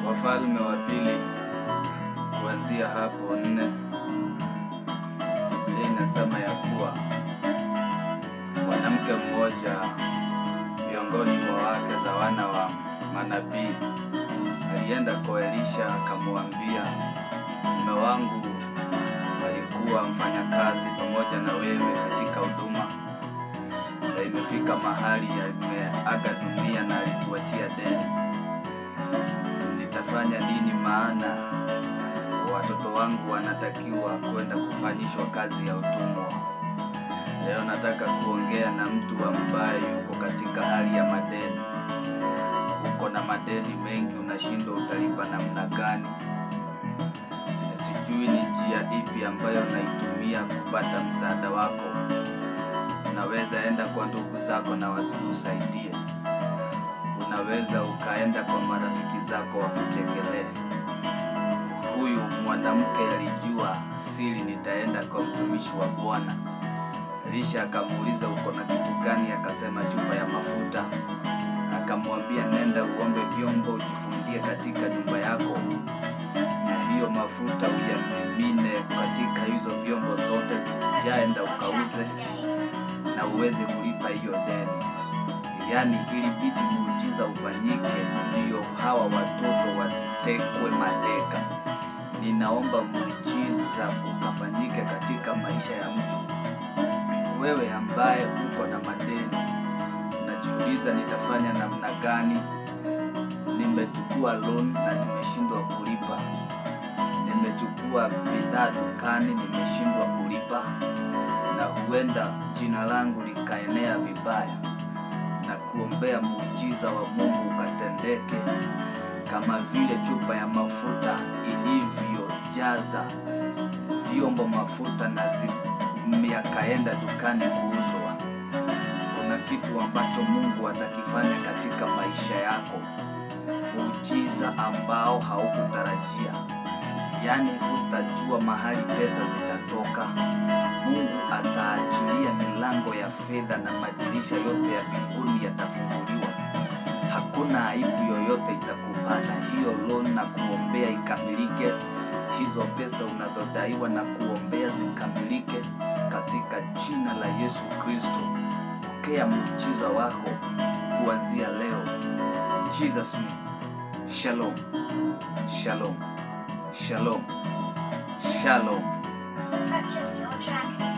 Wafalme wa Pili kuanzia hapo 4, Biblia inasema ya kuwa mwanamke mmoja miongoni mwa wake za wana wa manabii alienda kwa Elisha akamwambia, mume wangu alikuwa mfanyakazi pamoja na wewe katika huduma, na imefika mahali ameaga dunia na alituachia deni. Nitafanya nini? Maana watoto wangu wanatakiwa kwenda kufanyishwa kazi ya utumwa. Leo nataka kuongea na mtu ambaye yuko katika hali ya madeni. Uko na madeni mengi, unashindwa utalipa namna gani? Sijui ni njia ipi ambayo unaitumia kupata msaada wako. Unaweza enda kwa ndugu zako na wasikusaidie. Unaweza ukaenda kwa marafiki zako wakuchekelee. Huyu mwanamke alijua siri, nitaenda kwa mtumishi wa Bwana. Elisha akamuuliza, uko na kitu gani? Akasema chupa ya mafuta. Akamwambia, nenda uombe vyombo ujifungie katika nyumba yako, na hiyo mafuta uyamimine katika hizo vyombo zote, zikijaa enda ukauze na uweze kulipa hiyo deni. Yaani ilibidi muujiza ufanyike ndiyo hawa watoto wasitekwe mateka. Ninaomba muujiza ukafanyike katika maisha ya mtu. Wewe ambaye uko na madeni unajiuliza, nitafanya namna gani? Nimechukua loan na nimeshindwa kulipa. Nimechukua bidhaa dukani nimeshindwa kulipa, na huenda jina langu likaenea vibaya. Na kuombea muujiza wa Mungu ukatendeke, kama vile chupa ya mafuta ilivyojaza vyombo mafuta na yakaenda dukani kuuzwa. Kuna kitu ambacho Mungu atakifanya katika maisha yako, muujiza ambao haukutarajia. Yaani hutajua mahali pesa zitatoka. Mungu ataachilia milango ya fedha na madirisha yote ya mbinguni yatafunguliwa. Hakuna aibu yoyote itakupata. Hiyo loan na kuombea ikamilike. Hizo pesa unazodaiwa na kuombea zikamilike katika jina la Yesu Kristo. Pokea muujiza wako kuanzia leo. Jesus name. Shalom. Shalom. Shalom. Shalom. Purchase your tracks.